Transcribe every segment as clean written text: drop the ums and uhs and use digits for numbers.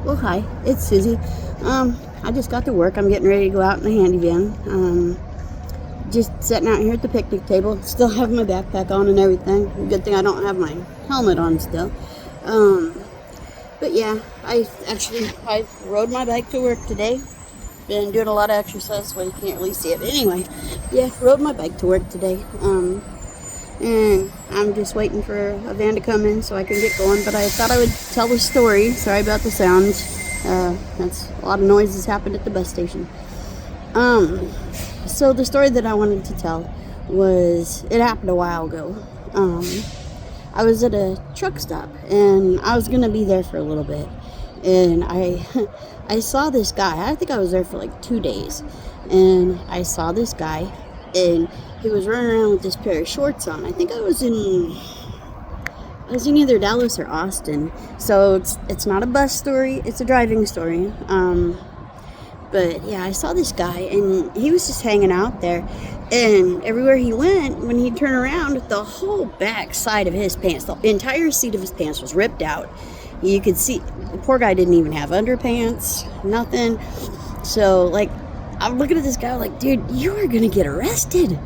Well, hi, it's Susie. I just got to work. I'm getting ready to go out in the handy van. Just sitting out here at the picnic table. Still have my backpack on and everything. Good thing I don't have my helmet on still. But yeah, I rode my bike to work today. Been doing a lot of exercise, so you can't really see it. But anyway, yeah, rode my bike to work today. And I'm just waiting for a van to come in so I can get going. But I thought I would tell the story. Sorry about the sounds. That's a lot of noises happened at the bus station. So the story that I wanted to tell was, it happened a while ago. I was at a truck stop and I was gonna be there for a little bit, and I saw this guy. I think I was there for like 2 days, and I saw this guy, and he was running around with this pair of shorts on. I think I was in either Dallas or Austin. So it's not a bus story, it's a driving story. But yeah, I saw this guy and he was just hanging out there, and everywhere he went, when he'd turn around, the whole back side of his pants, the entire seat of his pants was ripped out. You could see the poor guy didn't even have underpants, nothing. So like, I'm looking at this guy like, dude, you are gonna get arrested.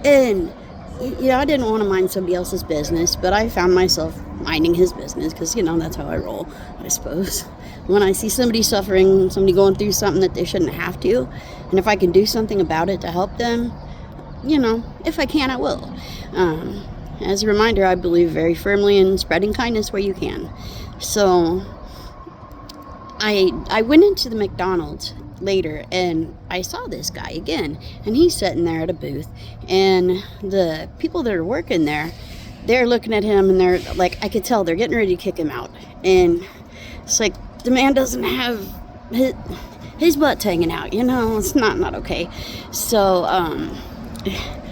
And I didn't want to mind somebody else's business, but I found myself minding his business because, that's how I roll, I suppose. When I see somebody suffering, somebody going through something that they shouldn't have to, and if I can do something about it to help them, if I can, I will. As a reminder, I believe very firmly in spreading kindness where you can. So I went into the McDonald's later and I saw this guy again, and he's sitting there at a booth, and the people that are working there, they're looking at him and they're like, I could tell they're getting ready to kick him out. And it's like, the man doesn't have his butt's hanging out, it's not okay. So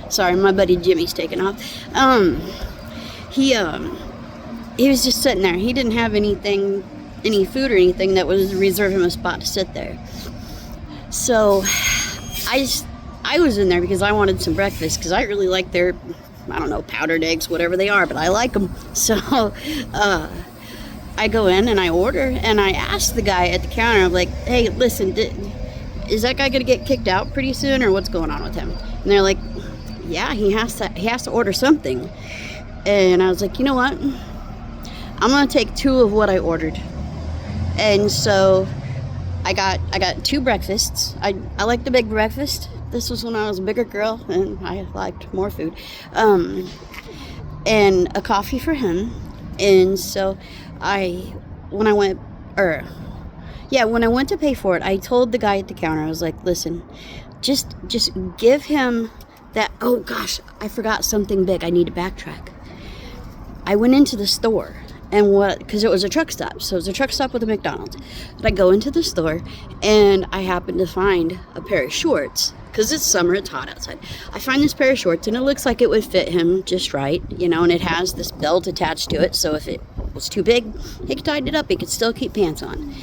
sorry, my buddy Jimmy's taking off. He was just sitting there. He didn't have any food or anything that would reserve him a spot to sit there. So I was in there because I wanted some breakfast, because I really like their, powdered eggs, whatever they are, but I like them. So I go in and I order, and I ask the guy at the counter, I'm like, hey, listen, is that guy gonna get kicked out pretty soon, or what's going on with him? And they're like, yeah, he has to order something. And I was like, you know what? I'm gonna take 2 of what I ordered. And so I got 2 breakfasts. I like the big breakfast. This was when I was a bigger girl and I liked more food. And a coffee for him. And so when I went to pay for it, I told the guy at the counter, I was like, listen, just give him that. Oh gosh, I forgot something big. I need to backtrack. I went into the store, and because it was a truck stop, so it was a truck stop with a McDonald's. But I go into the store, and I happen to find a pair of shorts, because it's summer, it's hot outside. I find this pair of shorts, and it looks like it would fit him just right, and it has this belt attached to it, so if it was too big, he tightened it up, he could still keep pants on.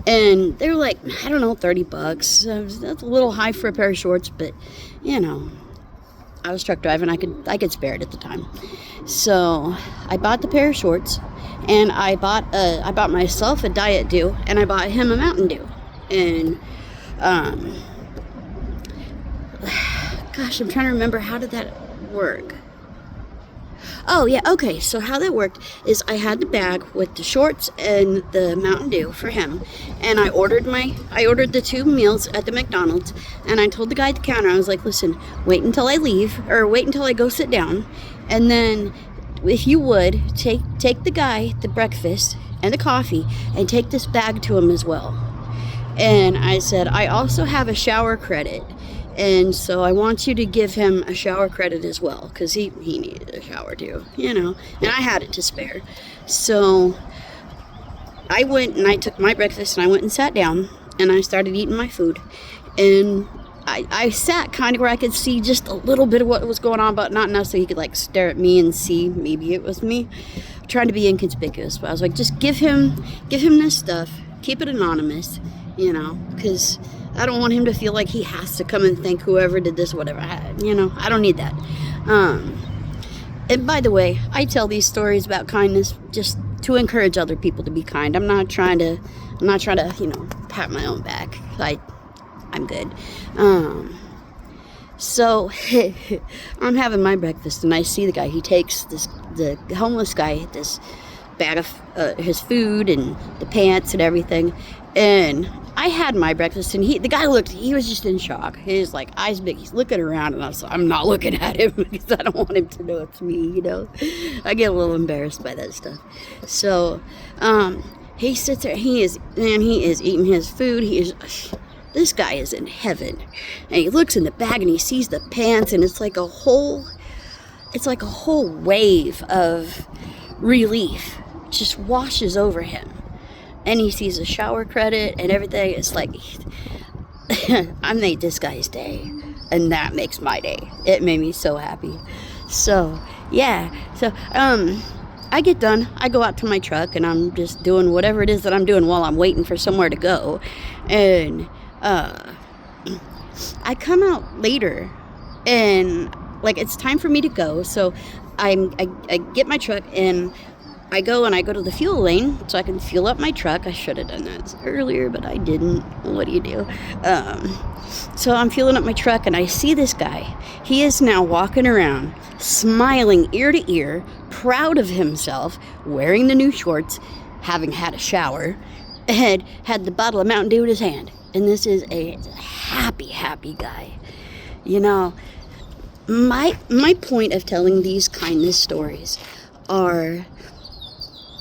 And they were like, I don't know, $30. That's a little high for a pair of shorts, but, I was truck driving, I could spare it at the time. So I bought the pair of shorts, and I bought myself a Diet Dew, and I bought him a Mountain Dew. And gosh, I'm trying to remember, how did that work? Oh yeah, okay, so how that worked is I had the bag with the shorts and the Mountain Dew for him, and I ordered the 2 meals at the McDonald's, and I told the guy at the counter, I was like, listen, wait until I leave, or wait until I go sit down, and then if you would take the guy the breakfast and the coffee, and take this bag to him as well. And I said, I also have a shower credit, and so I want you to give him a shower credit as well, because he needed a shower too, and I had it to spare. So I went and I took my breakfast, and I went and sat down, and I started eating my food, and I sat kind of where I could see just a little bit of what was going on, but not enough so he could stare at me and see maybe it was me. I'm trying to be inconspicuous, but I was like, just give him this stuff, keep it anonymous, because I don't want him to feel like he has to come and thank whoever did this, whatever. I don't need that. And by the way, I tell these stories about kindness just to encourage other people to be kind. I'm not trying to, pat my own back. I'm good. So I'm having my breakfast, and I see the guy. He takes the homeless guy, this bag of his food and the pants and everything. And I had my breakfast, and the guy he was just in shock. His eyes big. He's looking around, and I'm not looking at him because I don't want him to know it's me, I get a little embarrassed by that stuff. So he sits there. He is eating his food. This guy is in heaven. And he looks in the bag, and he sees the pants, and it's like a whole wave of relief just washes over him. And he sees a shower credit and everything. It's like, I made this guy's day, and that makes my day. It made me so happy. So yeah, I get done. I go out to my truck, and I'm just doing whatever it is that I'm doing while I'm waiting for somewhere to go. And I come out later, and it's time for me to go. So I get my truck, and I go to the fuel lane so I can fuel up my truck. I should have done that earlier, but I didn't. What do you do? So I'm fueling up my truck, and I see this guy. He is now walking around, smiling ear to ear, proud of himself, wearing the new shorts, having had a shower, and had the bottle of Mountain Dew in his hand. And this is a happy, happy guy. My point of telling these kindness stories are,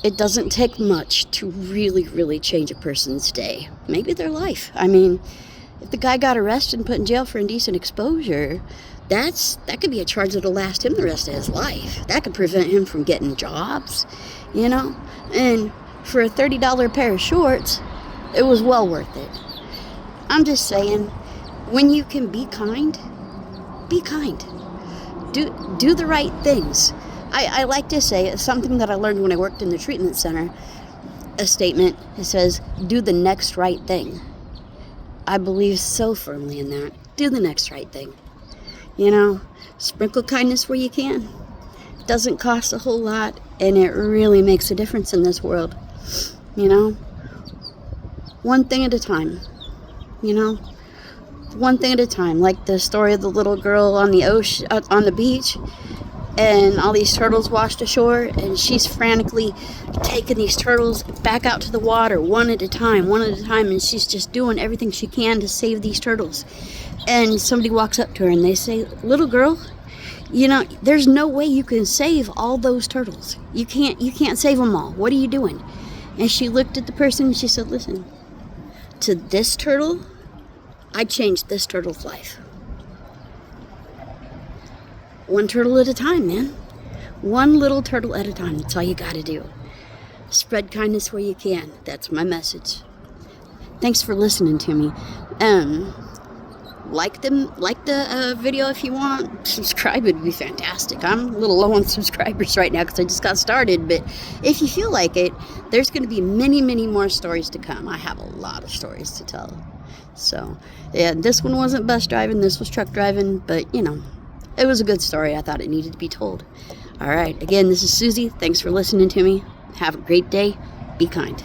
it doesn't take much to really, really change a person's day. Maybe their life. I mean, if the guy got arrested and put in jail for indecent exposure, that could be a charge that'll last him the rest of his life. That could prevent him from getting jobs, And for a $30 pair of shorts, it was well worth it. I'm just saying, when you can be kind, be kind. Do the right things. I like to say, it's something that I learned when I worked in the treatment center, a statement that says, do the next right thing. I believe so firmly in that. Do the next right thing. Sprinkle kindness where you can. It doesn't cost a whole lot, and it really makes a difference in this world. One thing at a time. One thing at a time. Like the story of the little girl on the ocean, on the beach, and all these turtles washed ashore, and she's frantically taking these turtles back out to the water one at a time, and she's just doing everything she can to save these turtles. And somebody walks up to her, and they say, little girl, there's no way you can save all those turtles. You can't save them all. What are you doing? And she looked at the person, and she said, listen, to this turtle, I changed this turtle's life. One turtle at a time, man. One little turtle at a time. That's all you gotta do. Spread kindness where you can. That's my message. Thanks for listening to me. Like the video if you want. Subscribe would be fantastic. I'm a little low on subscribers right now because I just got started, but if you feel like it, there's going to be many, many more stories to come. I have a lot of stories to tell. So, yeah, this one wasn't bus driving, this was truck driving, but, it was a good story. I thought it needed to be told. All right, again, this is Susie. Thanks for listening to me. Have a great day. Be kind.